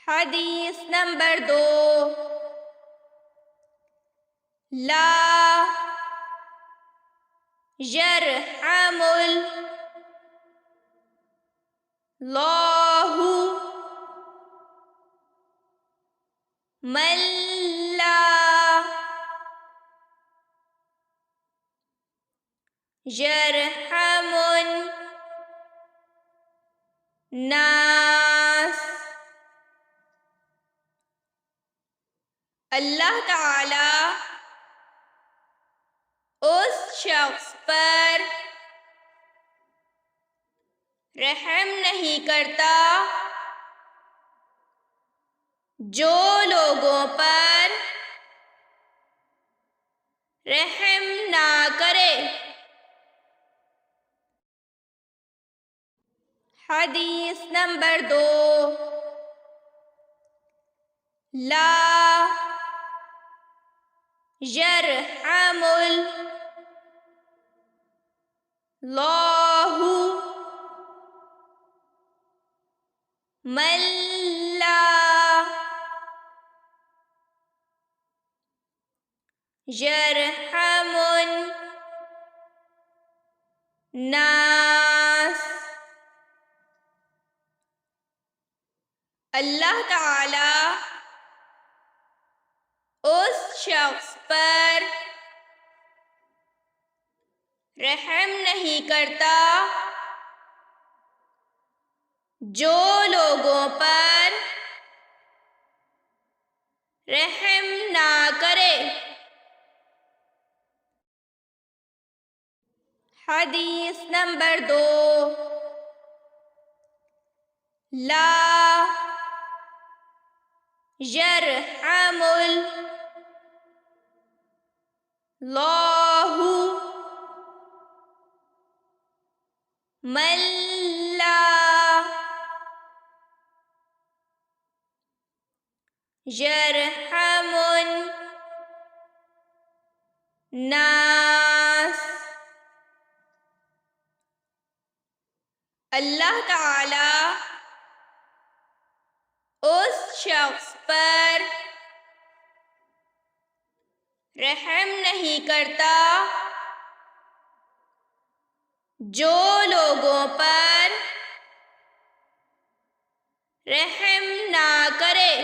حدیث نمبر 2، لا یرحم اللہ من لا یرحم الناس۔ اللہ تعالی اس شخص پر رحم نہیں کرتا جو لوگوں پر رحم نہ کرے۔ حدیث نمبر 2، لا یرحم اللہ من لا یرحم الناس۔ اللہ تعالی اس شخص پر رحم نہیں کرتا جو لوگوں پر رحم نہ کرے۔ حدیث نمبر 2، لا یرحم اللہ من لا یرحم الناس۔ اللہ تعالی اس شخص پر رحم نہیں کرتا جو لوگوں پر رحم نہ کرے۔